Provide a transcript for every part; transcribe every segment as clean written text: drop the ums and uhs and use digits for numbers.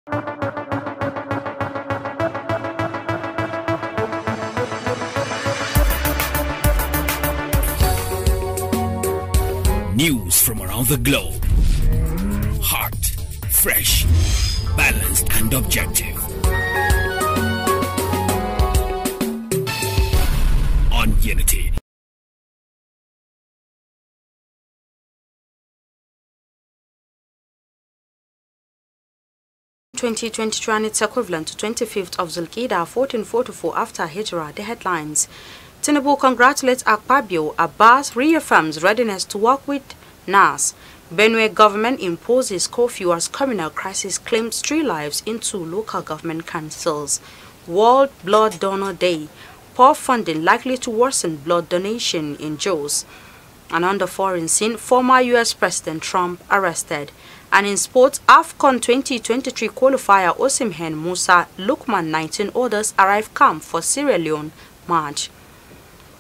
News from around the globe. Hot, fresh, balanced and objective. On Unity. And its equivalent to 25th of Zulqa'dah 1444 after Hijrah. The headlines. Tinubu congratulates Akpabio. Abbas reaffirms readiness to work with NAS. Benue government imposes curfew as communal crisis claims 3 lives in 2 local government councils. World Blood Donor Day. Poor funding likely to worsen blood donation in Jos. And on the foreign scene, former U.S. President Trump arrested. And in sports, AFCON 2023 qualifier Osimhen Musa Lukman 19 others arrive camp for Sierra Leone match.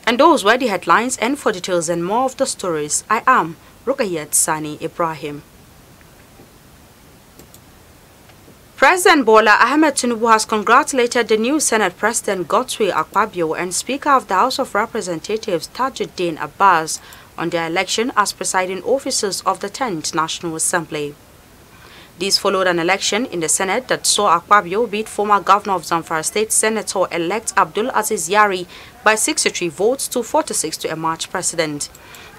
And those were the headlines, and for details and more of the stories, I am Rukayat Sani Ibrahim. President Bola Ahmed Tinubu has congratulated the new Senate President Godswill Akpabio and Speaker of the House of Representatives Tajuddin Abbas on their election as presiding officers of the 10th National Assembly. This followed an election in the Senate that saw Akpabio beat former Governor of Zamfara State Senator-elect Abdul Aziz Yari by 63 votes to 46 to emerge president.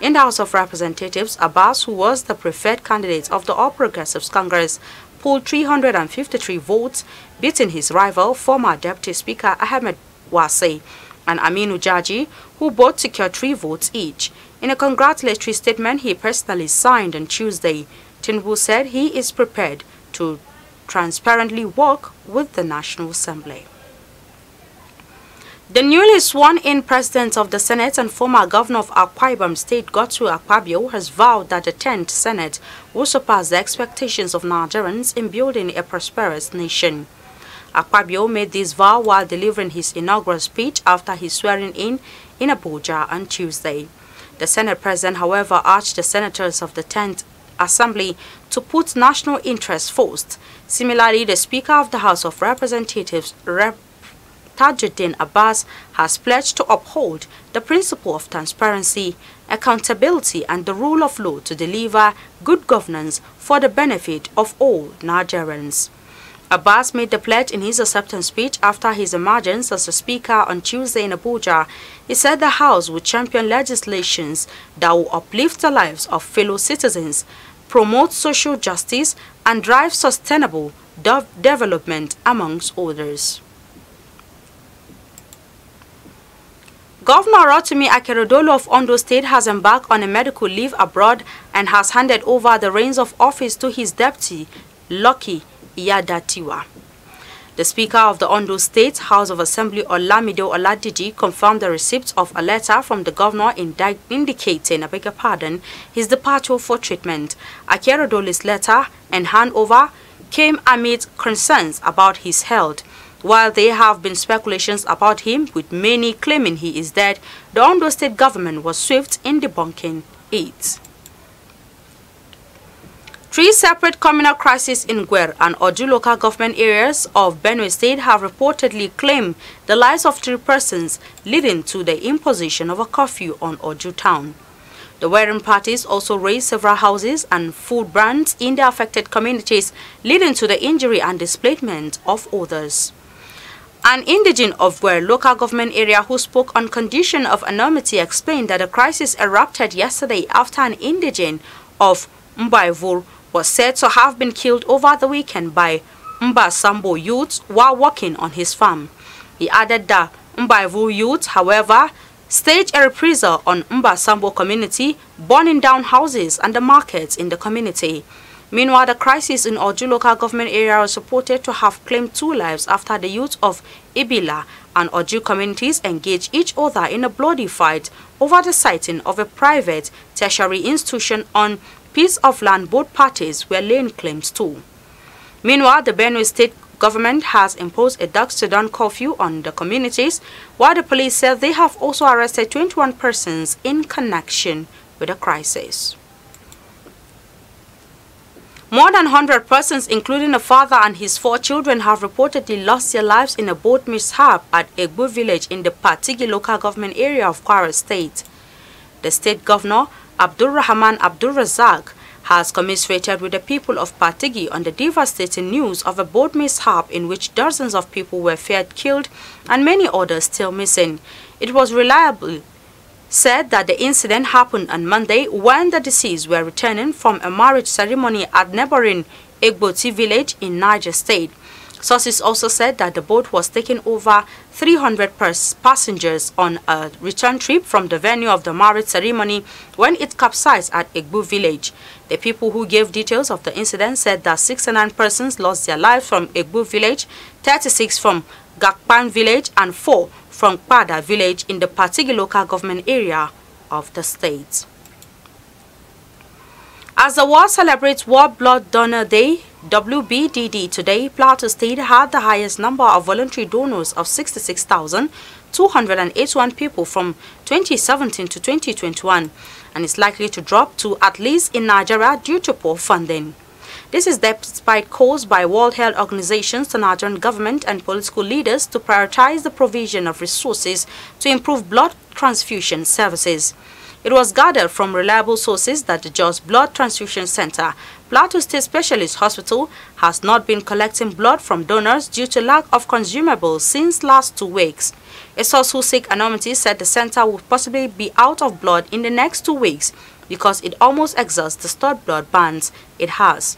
In the House of Representatives, Abbas, who was the preferred candidate of the All Progressives Congress, polled 353 votes, beating his rival, former Deputy Speaker Ahmed Wase and Aminu Jaji, who both secured 3 votes each. In a congratulatory statement he personally signed on Tuesday, Tinubu said he is prepared to transparently work with the National Assembly. The newly sworn-in President of the Senate and former Governor of Akwai State, Godswill Akpabio, has vowed that the 10th Senate will surpass the expectations of Nigerians in building a prosperous nation. Akpabio made this vow while delivering his inaugural speech after his swearing-in Abuja on Tuesday. The Senate President, however, urged the senators of the 10th Assembly to put national interests first. Similarly, the Speaker of the House of Representatives, Tajuddin Abbas, has pledged to uphold the principle of transparency, accountability and the rule of law to deliver good governance for the benefit of all Nigerians. Abbas made the pledge in his acceptance speech after his emergence as a speaker on Tuesday in Abuja. He said the House would champion legislations that will uplift the lives of fellow citizens, promote social justice, and drive sustainable development, amongst others. Governor Rotimi Akeredolu of Ondo State has embarked on a medical leave abroad and has handed over the reins of office to his deputy, Lucky Iyadatiwa. The Speaker of the Ondo State House of Assembly, Olamide Oladiji, confirmed the receipt of a letter from the governor indicating, his departure for treatment. Akeredolu's letter and handover came amid concerns about his health. While there have been speculations about him, with many claiming he is dead, the Ondo State government was swift in debunking it. 3 separate communal crises in Gwer and Oju local government areas of Benue State have reportedly claimed the lives of 3 persons, leading to the imposition of a curfew on Oju town. The warring parties also raised several houses and food brands in the affected communities, leading to the injury and displacement of others. An indigene of Gwer local government area who spoke on condition of anonymity explained that the crisis erupted yesterday after an indigene of Mbaivur was said to have been killed over the weekend by Mba Sambo youths while working on his farm. He added that Mbaivu youths, however, staged a reprisal on Mba Sambo community, burning down houses and the markets in the community. Meanwhile, the crisis in Oju local government area was reported to have claimed 2 lives after the youth of Ibila and Oju communities engaged each other in a bloody fight over the siting of a private tertiary institution on piece of land both parties were laying claims to. Meanwhile, the Benue State government has imposed a dusk to dawn curfew on the communities, while the police said they have also arrested 21 persons in connection with the crisis. More than 100 persons, including a father and his 4 children, have reportedly lost their lives in a boat mishap at Egbu village in the Patigi local government area of Kwara State. The state governor, Abdulrahman Abdulrazak, has commiserated with the people of Patigi on the devastating news of a boat mishap in which dozens of people were feared killed and many others still missing. It was reliably said that the incident happened on Monday when the deceased were returning from a marriage ceremony at neighboring Egboti village in Niger State. Sources also said that the boat was taking over 300 passengers on a return trip from the venue of the marriage ceremony when it capsized at Egbu village. The people who gave details of the incident said that 69 persons lost their lives from Egbu village, 36 from Gakpan village and 4 from Pada village in the Patigi local government area of the state. As the world celebrates World Blood Donor Day, WBDD, today, Plateau State had the highest number of voluntary donors of 66,281 people from 2017 to 2021 and is likely to drop to at least in Nigeria due to poor funding. This is despite calls by World Health Organizations, the Nigerian government and political leaders to prioritize the provision of resources to improve blood transfusion services. It was gathered from reliable sources that the Jos Blood Transfusion Center, Plateau State Specialist Hospital, has not been collecting blood from donors due to lack of consumables since last 2 weeks. A source who seek anonymity said the center would possibly be out of blood in the next 2 weeks because it almost exhausts the stored blood banks it has.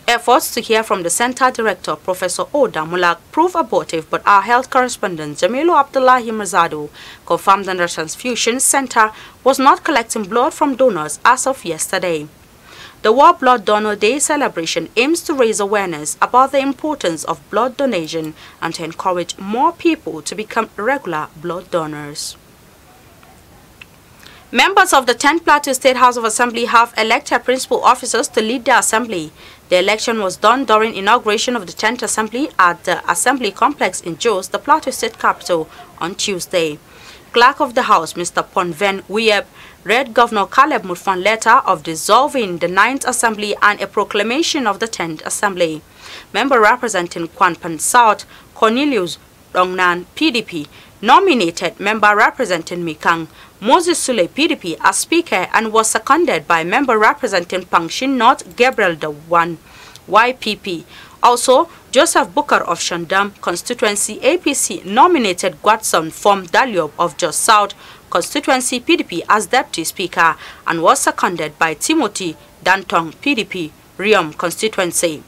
Efforts to hear from the center director, Professor Oda Mulak, proved abortive, but our health correspondent, Jamilu Abdullahi Mirzado, confirmed that the transfusion center was not collecting blood from donors as of yesterday. The World Blood Donor Day celebration aims to raise awareness about the importance of blood donation and to encourage more people to become regular blood donors. Members of the 10th Plateau State House of Assembly have elected principal officers to lead the assembly. The election was done during inauguration of the 10th Assembly at the Assembly Complex in Jos, the Plateau State capital, on Tuesday. Clerk of the House, Mr. Ponven Wieb, read Governor Caleb Mutfan's letter of dissolving the 9th Assembly and a proclamation of the 10th Assembly. Member representing Kwanpan South, Cornelius Dongnan, PDP, nominated member representing Mikang, Moses Sule, PDP, as Speaker and was seconded by member representing Pangshin North, Gabriel Dawan, YPP. Also, Joseph Booker of Shandam constituency APC nominated Gwatson from Daliob of Jos South constituency PDP as Deputy Speaker and was seconded by Timothy Dantong, PDP, Riom constituency.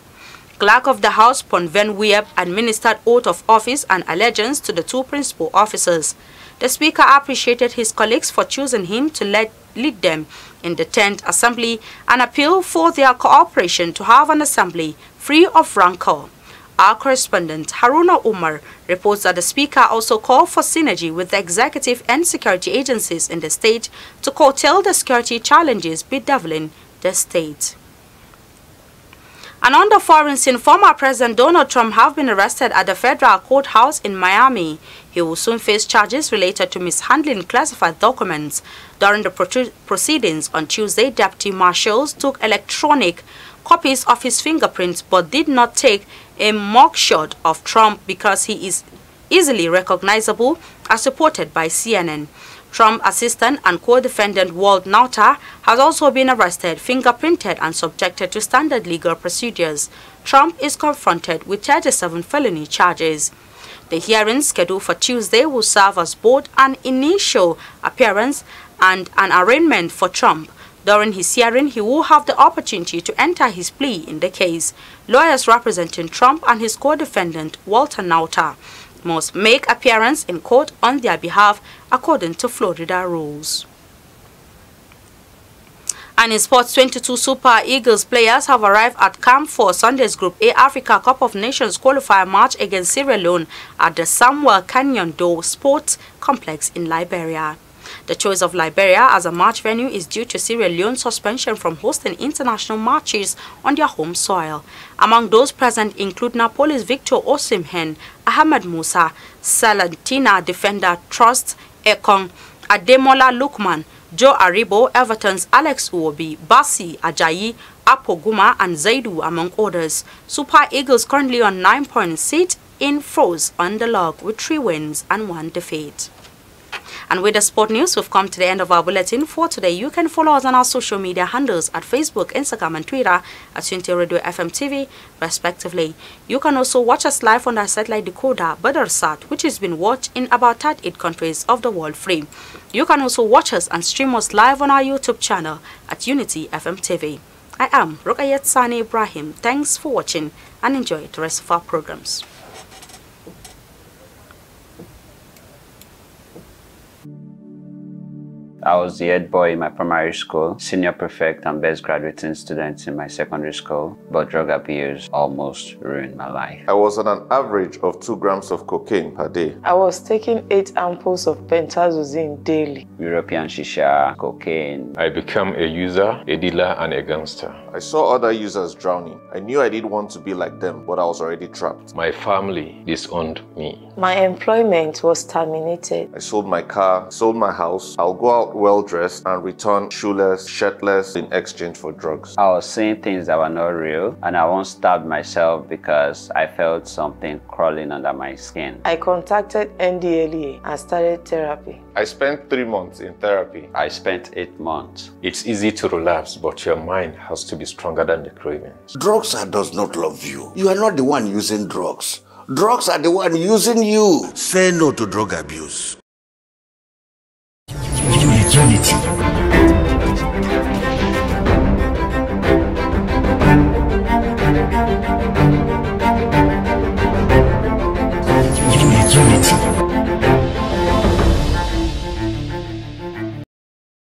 Clerk of the House, Ponven Wieb, administered oath of office and allegiance to the 2 principal officers. The Speaker appreciated his colleagues for choosing him to lead them in the 10th Assembly and appealed for their cooperation to have an assembly free of rancor. Our correspondent, Haruna Umar, reports that the Speaker also called for synergy with the executive and security agencies in the state to curtail the security challenges bedeviling the state. And on the foreign scene, former President Donald Trump has been arrested at the federal courthouse in Miami. He will soon face charges related to mishandling classified documents. During the proceedings on Tuesday, deputy marshals took electronic copies of his fingerprints but did not take a mugshot of Trump because he is easily recognizable, as reported by CNN. Trump assistant and co-defendant Walt Nauta has also been arrested, fingerprinted and subjected to standard legal procedures. Trump is confronted with 37 felony charges. The hearing scheduled for Tuesday will serve as both an initial appearance and an arraignment for Trump. During his hearing, he will have the opportunity to enter his plea in the case. Lawyers representing Trump and his co-defendant Walter Nauta must make appearance in court on their behalf according to Florida rules. And in sports, 22 Super Eagles players have arrived at camp for Sunday's Group A Africa Cup of Nations qualifier match against Sierra Leone at the Samuel Canyon Doe Sports Complex in Liberia. The choice of Liberia as a match venue is due to Sierra Leone's suspension from hosting international matches on their home soil. Among those present include Napoli's Victor Osimhen, Ahmed Musa, Salantina defender Trust Ekong, Ademola Lukman, Joe Aribo, Everton's Alex Uobi, Basi Ajayi, Apoguma and Zaidu, among others. Super Eagles currently on 9 points, sit in fourth on the log with 3 wins and 1 defeat. And with the sport news, we've come to the end of our bulletin for today. You can follow us on our social media handles at Facebook, Instagram and Twitter at TUNTBE Radio FM TV, respectively. You can also watch us live on our satellite decoder, Badarsat, which has been watched in about 38 countries of the world free. You can also watch us and stream us live on our YouTube channel at Unity FM TV. I am Rukayat Sani Ibrahim. Thanks for watching and enjoy the rest of our programs. I was the head boy in my primary school, senior prefect and best graduating student in my secondary school, but drug abuse almost ruined my life. I was on an average of 2 grams of cocaine per day. I was taking 8 ampoules of pentazosine daily. European shisha, cocaine. I became a user, a dealer and a gangster. I saw other users drowning. I knew I didn't want to be like them, but I was already trapped. My family disowned me. My employment was terminated. I sold my car, sold my house. I'll go out well-dressed and return shoeless, shirtless in exchange for drugs. I was seeing things that were not real, and I once stabbed myself because I felt something crawling under my skin. I contacted NDLEA and started therapy. I spent 3 months in therapy. I spent 8 months. It's easy to relapse, but your mind has to be stronger than the cravings. Drugs does not love you. You are not the one using drugs. Drugs are the one using you. Say no to drug abuse. Unity.